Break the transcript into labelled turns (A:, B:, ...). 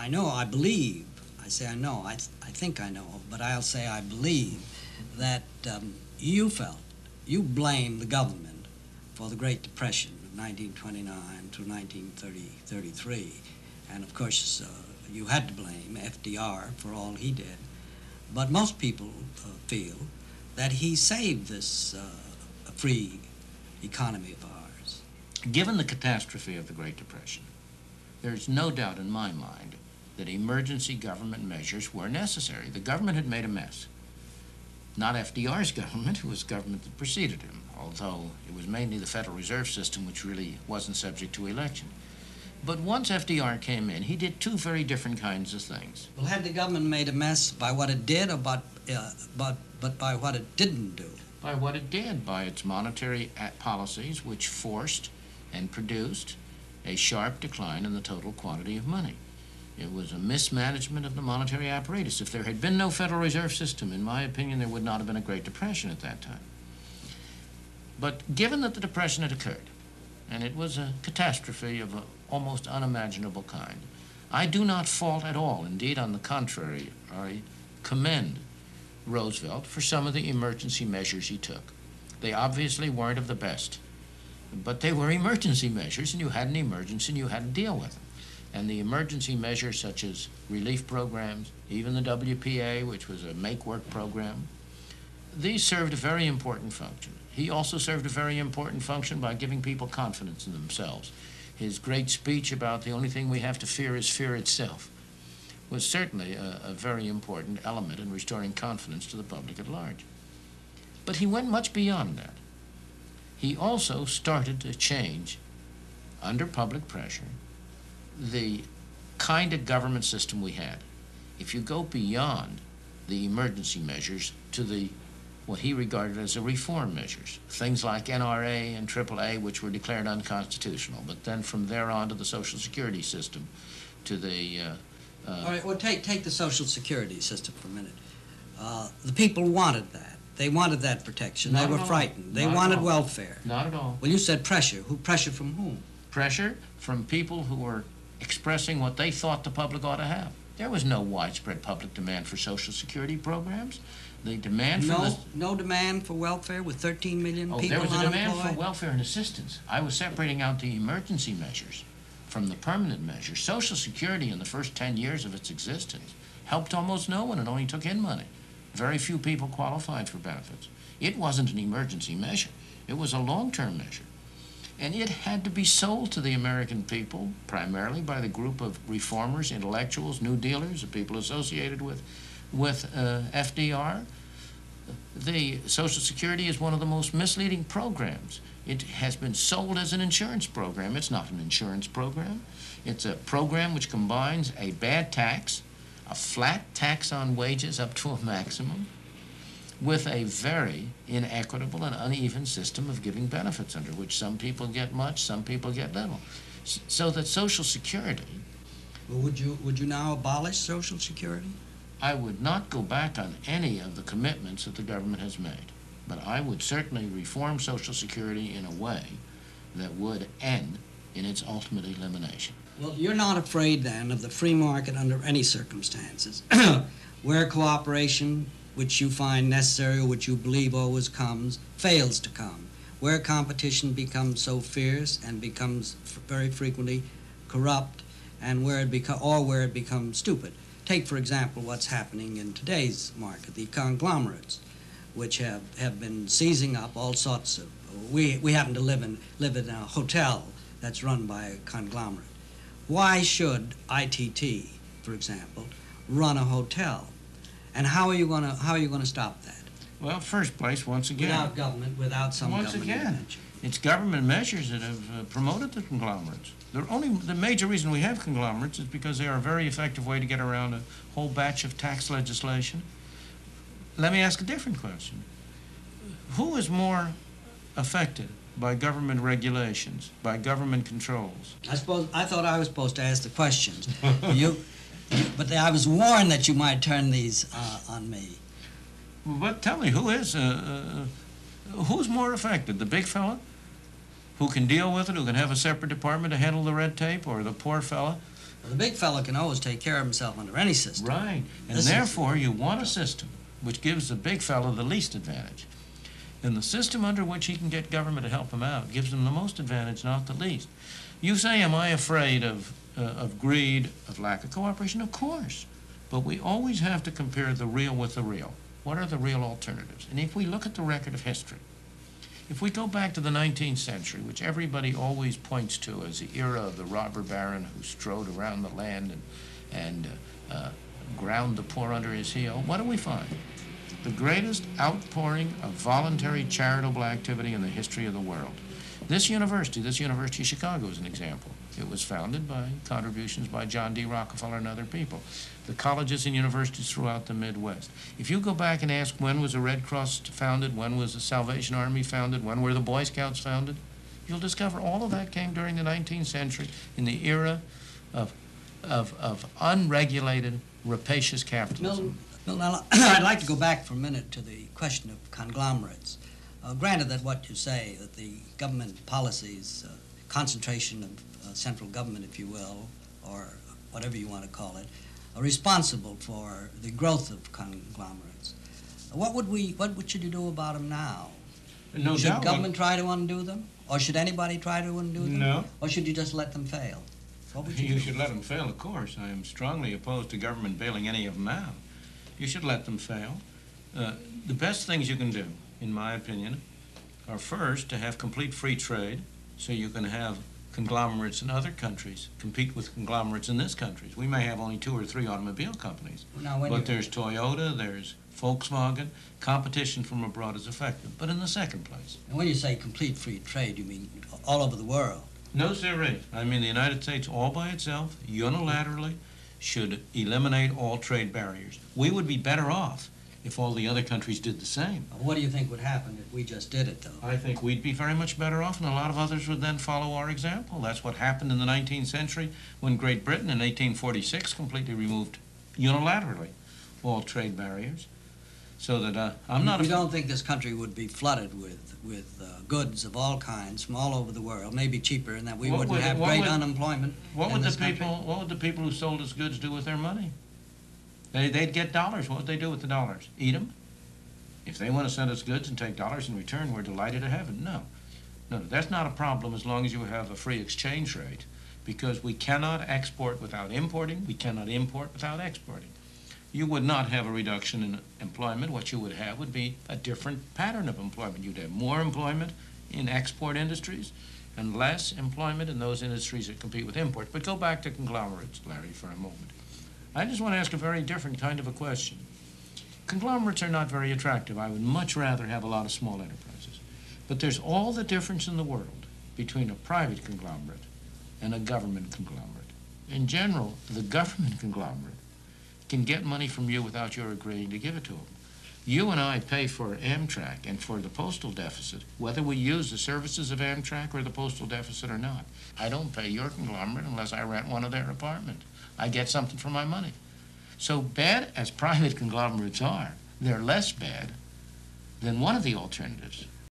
A: I know, I believe, I say I know, I think I know, but I'll say I believe that you blamed the government for the Great Depression of 1929 to 1933. And of course, you had to blame FDR for all he did. But most people feel that he saved this free economy of ours.
B: Given the catastrophe of the Great Depression, there's no doubt in my mind that emergency government measures were necessary. The government had made a mess. Not FDR's government, it was government that preceded him, although it was mainly the Federal Reserve System, which really wasn't subject to election. But once FDR came in, he did two very different kinds of things.
A: Well, had the government made a mess by what it did, or but by what it didn't do?
B: By what it did, by its monetary policies, which forced and produced a sharp decline in the total quantity of money. It was a mismanagement of the monetary apparatus. If there had been no Federal Reserve System, in my opinion, there would not have been a Great Depression at that time. But given that the Depression had occurred, and it was a catastrophe of an almost unimaginable kind, I do not fault at all. Indeed, on the contrary, I commend Roosevelt for some of the emergency measures he took. They obviously weren't of the best, but they were emergency measures, and you had an emergency and you had to deal with them. And the emergency measures such as relief programs, even the WPA, which was a make-work program, these served a very important function. He also served a very important function by giving people confidence in themselves. His great speech about the only thing we have to fear is fear itself was certainly a very important element in restoring confidence to the public at large. But he went much beyond that. He also started to change, under public pressure, the kind of government system we had. If you go beyond the emergency measures to what he regarded as the reform measures, things like NRA and AAA, which were declared unconstitutional, but then from there on to the Social Security system, to the...
A: All right, well, take the Social Security system for a minute. The people wanted that. They wanted that protection. They were frightened. They wanted welfare.
B: Not at all.
A: Well, you said pressure. Pressure from whom?
B: Pressure from people who were expressing what they thought the public ought to have. There was no widespread public demand for Social Security programs. The demand for
A: no demand for welfare with 13 million people unemployed?
B: There was a demand for welfare and assistance. I was separating out the emergency measures from the permanent measures. Social Security in the first 10 years of its existence helped almost no one. It only took in money. Very few people qualified for benefits. It wasn't an emergency measure. It was a long-term measure. And it had to be sold to the American people, primarily by the group of reformers, intellectuals, New Dealers, the people associated with FDR. The Social Security is one of the most misleading programs. It has been sold as an insurance program. It's not an insurance program. It's a program which combines a bad tax, a flat tax on wages up to a maximum, with a very inequitable and uneven system of giving benefits, under which some people get much, some people get little. So that Social Security...
A: Well, would you now abolish Social Security?
B: I would not go back on any of the commitments that the government has made, but I would certainly reform Social Security in a way that would end in its ultimate elimination.
A: Well, you're not afraid, then, of the free market under any circumstances, where cooperation, which you find necessary or which you believe always comes, fails to come, where competition becomes so fierce and becomes very frequently corrupt, and where it becomes stupid. Take, for example, what's happening in today's market, the conglomerates, which have been seizing up all sorts of... We happen to live in a hotel that's run by a conglomerate. Why should ITT, for example, run a hotel? And how are you going to stop that?
B: Well, first place, once again...
A: Without government, without some government intervention.
B: It's government measures that have promoted the conglomerates. The major reason we have conglomerates is because they are a very effective way to get around a whole batch of tax legislation. Let me ask a different question. Who is more affected by government regulations, by government controls?
A: I thought I was supposed to ask the questions. But I was warned that you might turn these on me.
B: But tell me, who's more affected? The big fella, who can deal with it, who can have a separate department to handle the red tape, or the poor fella
A: Well, the big fella can always take care of himself under any system.
B: Right. And therefore, you want a system which gives the big fellow the least advantage. And the system under which he can get government to help him out gives him the most advantage, not the least. You say, am I afraid of greed, of lack of cooperation? Of course. But we always have to compare the real with the real. What are the real alternatives? And if we look at the record of history, if we go back to the 19th century, which everybody always points to as the era of the robber baron who strode around the land and ground the poor under his heel, what do we find? The greatest outpouring of voluntary charitable activity in the history of the world. This University of Chicago is an example. It was founded by contributions by John D. Rockefeller and other people. The colleges and universities throughout the Midwest. If you go back and ask when was the Red Cross founded, when was the Salvation Army founded, when were the Boy Scouts founded, you'll discover all of that came during the 19th century in the era of unregulated, rapacious capitalism.
A: Milton, I'd like to go back for a minute to the question of conglomerates. Granted that what you say, that the government policies, concentration of central government, if you will, or whatever you want to call it, are responsible for the growth of conglomerates. What should you do about them now?
C: No
A: should
C: doubt.
A: government try to undo them? Or should anybody try to undo them?
C: No.
A: Or should you just let them fail? What would you do?
C: You should let them fail, of course. I am strongly opposed to government bailing any of them out. You should let them fail. The best things you can do, in my opinion, are first to have complete free trade, so you can have conglomerates in other countries compete with conglomerates in this country. We may have only 2 or 3 automobile companies, but there's Toyota, there's Volkswagen. Competition from abroad is effective. But in the second place.
A: And when you say complete free trade, you mean all over the world?
C: No, sirree. I mean the United States all by itself, unilaterally, should eliminate all trade barriers. We would be better off if all the other countries did the same.
A: What do you think would happen if we just did it, though?
C: I think we'd be very much better off, and a lot of others would then follow our example. That's what happened in the 19th century when Great Britain in 1846 completely removed unilaterally all trade barriers. So that I'm not...
A: You don't think this country would be flooded with goods of all kinds from all over the world, maybe cheaper, and that we wouldn't have great unemployment in this country?
C: What would the people who sold us goods do with their money? They'd get dollars. What would they do with the dollars? Eat them? If they want to send us goods and take dollars in return, we're delighted to have it. No. No, that's not a problem as long as you have a free exchange rate, because we cannot export without importing. We cannot import without exporting. You would not have a reduction in employment. What you would have would be a different pattern of employment. You'd have more employment in export industries and less employment in those industries that compete with imports. But go back to conglomerates, Larry, for a moment. I just want to ask a very different kind of a question. Conglomerates are not very attractive. I would much rather have a lot of small enterprises. But there's all the difference in the world between a private conglomerate and a government conglomerate. In general, the government conglomerate can get money from you without your agreeing to give it to them. You and I pay for Amtrak and for the postal deficit, whether we use the services of Amtrak or the postal deficit or not. I don't pay your conglomerate unless I rent one of their apartments. I get something for my money. So bad as private conglomerates are, they're less bad than one of the alternatives,